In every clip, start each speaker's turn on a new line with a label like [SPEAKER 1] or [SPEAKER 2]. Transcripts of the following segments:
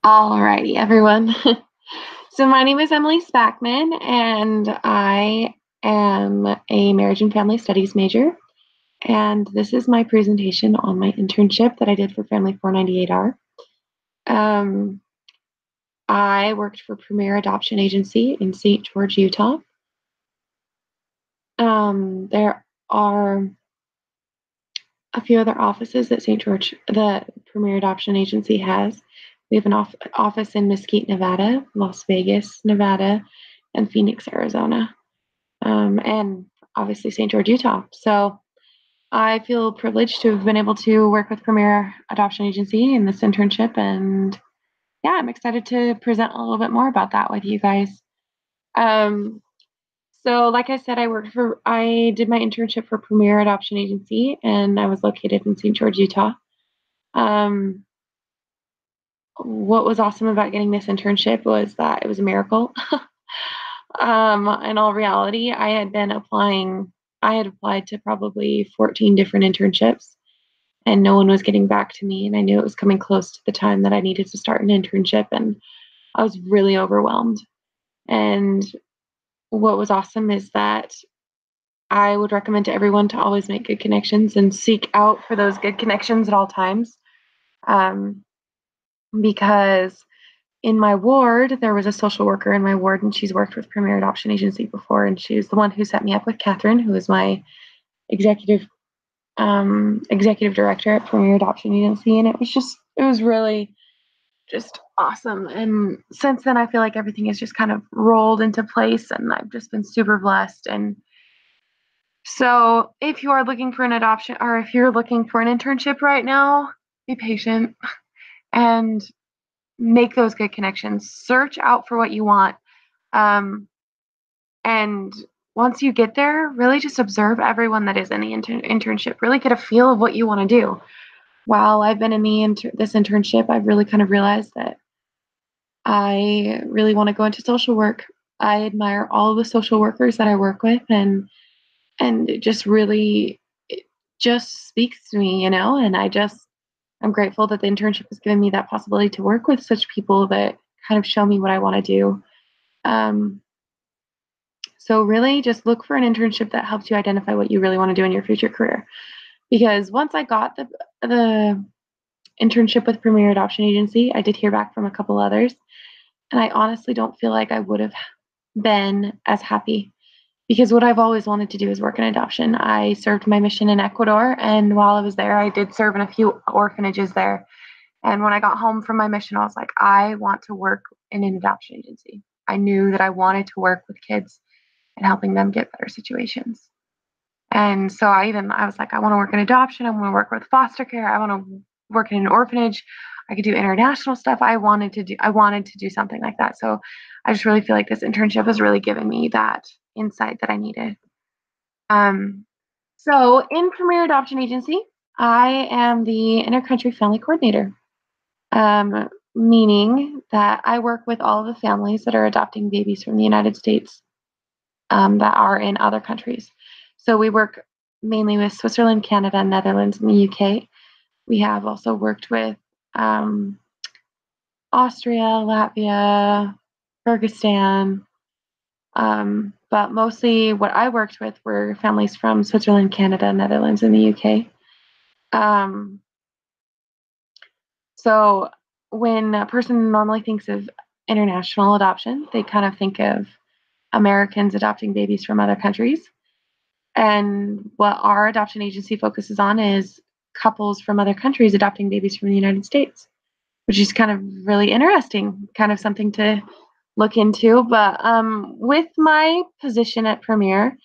[SPEAKER 1] Alrighty, everyone. So my name is Emily Spackman, and I am a marriage and family studies major. And this is my presentation on my internship that I did for Family 498R. Um, I worked for Premier Adoption Agency in St. George, Utah. There are a few other offices that St. George, the Premier Adoption Agency has. We have an office in Mesquite, Nevada, Las Vegas, Nevada, and Phoenix, Arizona, and obviously St. George, Utah. So I feel privileged to have been able to work with Premier Adoption Agency in this internship, and yeah, I'm excited to present a little bit more about that with you guys. Um, so, like I said, I did my internship for Premier Adoption Agency, and I was located in St. George, Utah. Um, what was awesome about getting this internship was that it was a miracle. In all reality, I had applied to probably 14 different internships, and no one was getting back to me. And I knew it was coming close to the time that I needed to start an internship, and I was really overwhelmed. And what was awesome is that I would recommend to everyone to always make good connections and seek out for those good connections at all times. Um, because in my ward, there was a social worker in my ward, and she's worked with Premier Adoption Agency before, and she was the one who set me up with Catherine, who is my executive executive director at Premier Adoption Agency, and it was really just awesome. And since then, I feel like everything has just kind of rolled into place, and I've just been super blessed. And so, if you are looking for an adoption, or if you're looking for an internship right now, be patient and make those good connections. Search out for what you want. Um, and once you get there, really just observe everyone that is in the internship. Really get a feel of what you want to do. While I've been in this internship, I've really kind of realized that I really want to go into social work. I admire all the social workers that I work with, and it just speaks to me, and I'm grateful that the internship has given me that possibility to work with such people that kind of show me what I want to do. Um, so really just look for an internship that helps you identify what you really want to do in your future career. Because once I got the internship with Premier Adoption Agency, I did hear back from a couple others, and I honestly don't feel like I would have been as happy, because what I've always wanted to do is work in adoption. I served my mission in Ecuador, and while I was there, I did serve in a few orphanages there. And when I got home from my mission, I was like, I want to work in an adoption agency. I knew that I wanted to work with kids and helping them get better situations. And so I was like, I want to work in adoption. I want to work with foster care. I want to work in an orphanage. I could do international stuff. I wanted to do something like that. So I just really feel like this internship has really given me that insight that I needed. Um, so in Premier Adoption Agency, I am the intercountry family coordinator, meaning that I work with all the families that are adopting babies from the United States, that are in other countries. So we work mainly with Switzerland, Canada, Netherlands, and the UK. We have also worked with um, Austria, Latvia, Kyrgyzstan, but mostly what I worked with were families from Switzerland, Canada, Netherlands, and the UK. Um, so when a person normally thinks of international adoption, they kind of think of Americans adopting babies from other countries. And what our adoption agency focuses on is couples from other countries adopting babies from the United States, which is kind of really interesting, kind of something to look into. But with my position at Premier,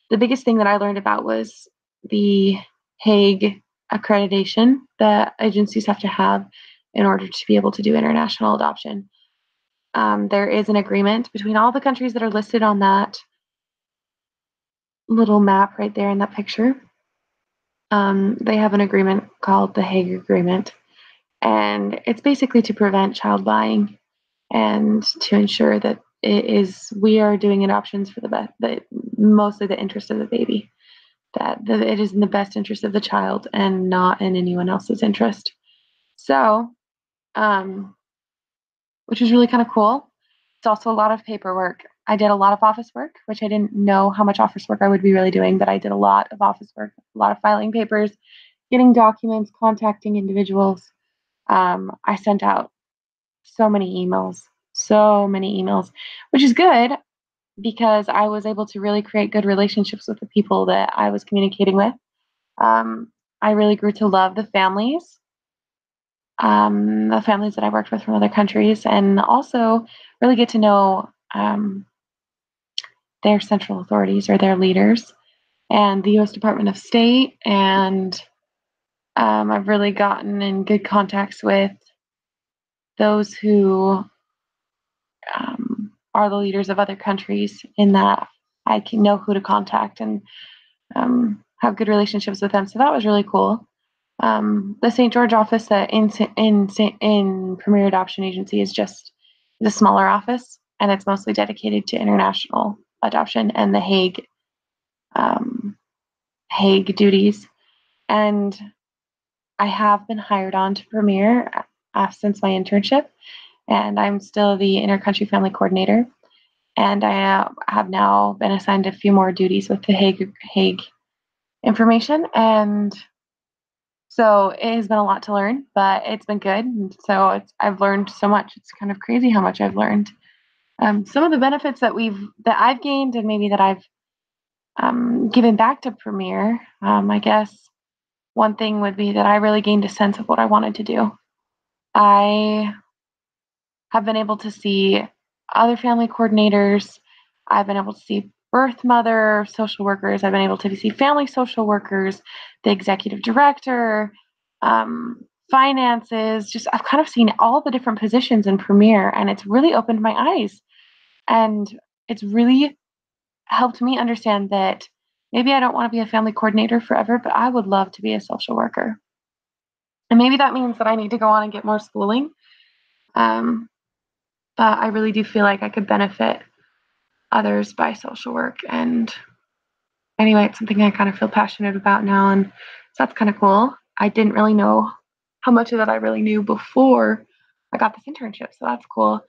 [SPEAKER 1] the biggest thing that I learned about was the Hague accreditation that agencies have to have in order to be able to do international adoption. There is an agreement between all the countries that are listed on that little map right there in that picture. They have an agreement called the Hague Agreement, and it's basically to prevent child buying and to ensure that we are doing adoptions for the best, mostly the interest of the baby, that it is in the best interest of the child and not in anyone else's interest. So, um, which was really kind of cool. It's also a lot of paperwork. I did a lot of office work, which I didn't know how much office work I would be really doing, but I did a lot of office work, a lot of filing papers, getting documents, contacting individuals. I sent out so many emails, which is good because I was able to really create good relationships with the people that I was communicating with. Um, I really grew to love the families that I worked with from other countries, and also really get to know their central authorities or their leaders and the U.S. Department of State. And I've really gotten in good contacts with those who are the leaders of other countries, in that I can know who to contact and have good relationships with them. So that was really cool. The St. George office in Premier Adoption Agency is just the smaller office, and it's mostly dedicated to international adoption and the Hague duties. And I have been hired on to Premier since my internship, and I'm still the intercountry family coordinator. And I have now been assigned a few more duties with the Hague information, and so it has been a lot to learn, but it's been good. And so I've learned so much. It's kind of crazy how much I've learned. Some of the benefits that I've gained, and maybe that I've given back to Premier, I guess one thing would be that I really gained a sense of what I wanted to do. I have been able to see other family coordinators. I've been able to see birth mother social workers. I've been able to see family social workers, the executive director, finances. Just I've kind of seen all the different positions in Premier, and it's really opened my eyes. And it's really helped me understand that maybe I don't want to be a family coordinator forever, but I would love to be a social worker. And maybe that means that I need to go on and get more schooling. Um, but I really do feel like I could benefit others by social work. And anyway, it's something I kind of feel passionate about now. And so that's kind of cool. I didn't really know how much of that I really knew before I got this internship. So that's cool.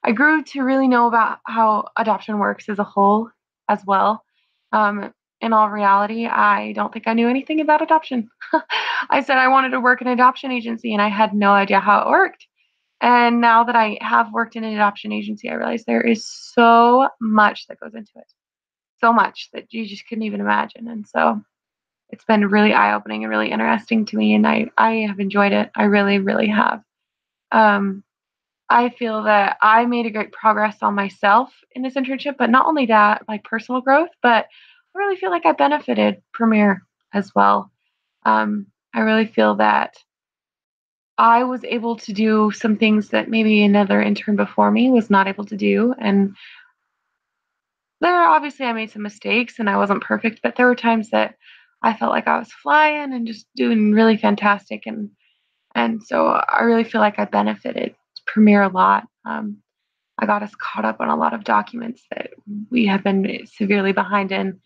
[SPEAKER 1] I grew to really know about how adoption works as a whole as well. Um, in all reality, I don't think I knew anything about adoption. I said I wanted to work in an adoption agency, and I had no idea how it worked. And now that I have worked in an adoption agency, I realize there is so much that goes into it, so much that you just couldn't even imagine. And so it's been really eye opening and really interesting to me. And I have enjoyed it. I really, really have. Um, I feel that I made a great progress on myself in this internship, but not only that, like personal growth, but I really feel like I benefited Premier as well. I really feel that I was able to do some things that maybe another intern before me was not able to do. And there, obviously, I made some mistakes and I wasn't perfect, but there were times that I felt like I was flying and just doing really fantastic. And so I really feel like I benefited Premier a lot. I got us caught up on a lot of documents that we had been severely behind in,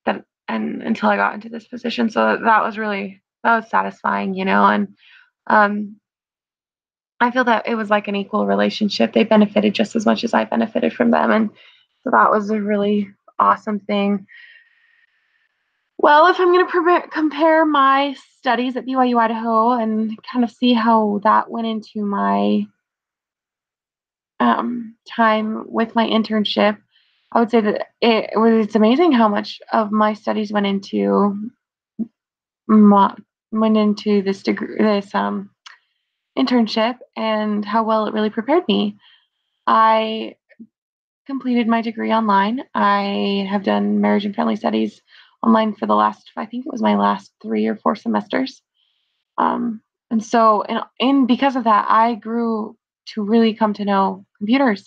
[SPEAKER 1] that and until I got into this position. So that was satisfying, and um, I feel that it was like an equal relationship. They benefited just as much as I benefited from them. And so that was a really awesome thing. Well, if I'm going to compare my studies at BYU Idaho and kind of see how that went into my time with my internship, I would say that it's amazing how much of my studies my, went into this degree, this internship, and how well it really prepared me. I completed my degree online. I have done marriage and family studies online for the last, I think it was my last 3 or 4 semesters. Um, and so, and because of that, I grew to really come to know computers.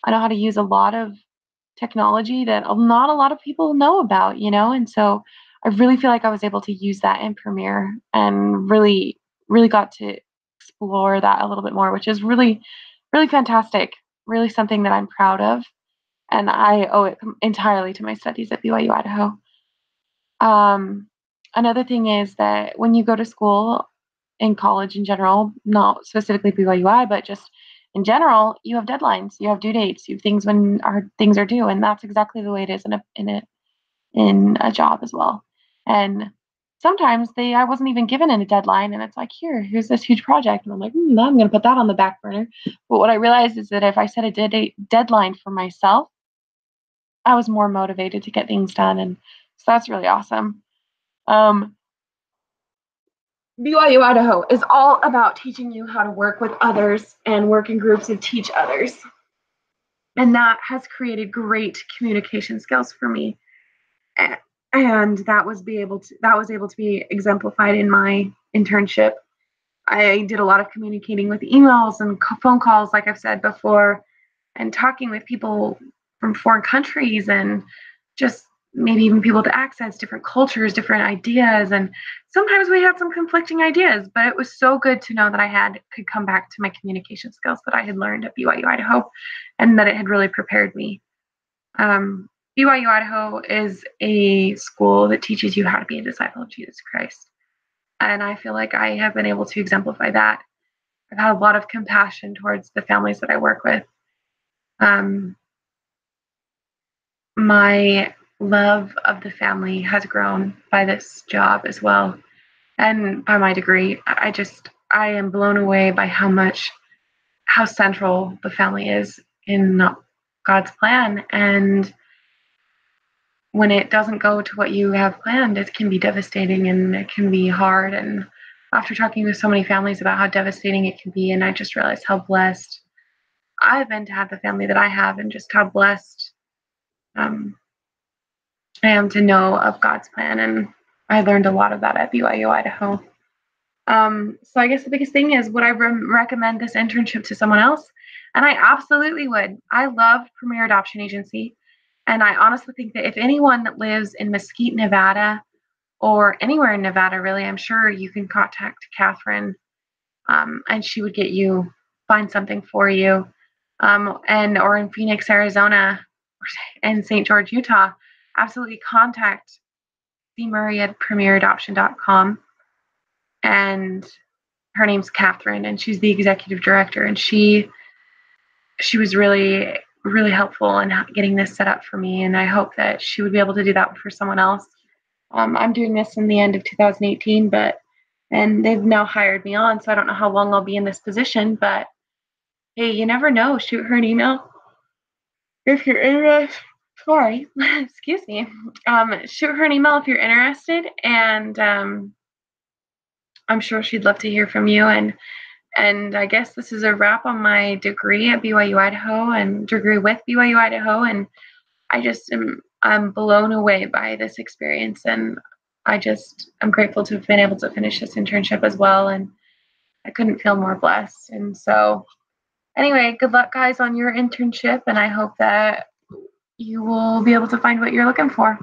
[SPEAKER 1] I know how to use a lot of technology that not a lot of people know about, and so I really feel like I was able to use that in Premiere and really, really got to explore that a little bit more, which is really, really fantastic, really something that I'm proud of. And I owe it entirely to my studies at BYU Idaho. Um, Another thing is that when you go to school in college in general, not specifically BYUI, but just in general, you have deadlines, you have due dates, you have things are due, and that's exactly the way it is in a job as well. And sometimes I wasn't even given a deadline, and it's like, here's this huge project, and I'm like, I'm going to put that on the back burner. But what I realized is that if I set a deadline for myself, I was more motivated to get things done, and so that's really awesome. BYU Idaho is all about teaching you how to work with others and work in groups and teach others. And that has created great communication skills for me. And that was able to be exemplified in my internship. I did a lot of communicating with emails and phone calls, like I've said before, and talking with people from foreign countries and just maybe even people with accents, different cultures, different ideas. And sometimes we had some conflicting ideas, but it was so good to know that could come back to my communication skills that I had learned at BYU Idaho, and that it had really prepared me. BYU Idaho is a school that teaches you how to be a disciple of Jesus Christ. And I feel like I have been able to exemplify that. I've had a lot of compassion towards the families that I work with. My love of the family has grown by this job as well, and by my degree. I am blown away by how central the family is in God's plan. And when it doesn't go to what you have planned, it can be devastating and it can be hard. And after talking with so many families about how devastating it can be, and I just realized how blessed I've been to have the family that I have, and just how blessed I am to know of God's plan. And I learned a lot of that at BYU Idaho. So I guess the biggest thing is, would I recommend this internship to someone else? And I absolutely would. I love Premier Adoption Agency. And I honestly think that if anyone that lives in Mesquite, Nevada, or anywhere in Nevada, really, I'm sure you can contact Catherine, and she would find something for you. Or in Phoenix, Arizona, and St. George, Utah, absolutely contact Murray at premieradoption.com. And her name's Catherine, and she's the executive director. And she was really, really helpful in getting this set up for me. And I hope that she would be able to do that for someone else. I'm doing this in the end of 2018, and they've now hired me on, so I don't know how long I'll be in this position. But hey, you never know. Shoot her an email if you're interested. Sorry, excuse me. Shoot her an email if you're interested, and I'm sure she'd love to hear from you. And I guess this is a wrap on my degree at BYU Idaho and degree with BYU Idaho. And I'm blown away by this experience. And I'm grateful to have been able to finish this internship as well. And I couldn't feel more blessed. And so anyway, good luck, guys, on your internship. And I hope that you will be able to find what you're looking for.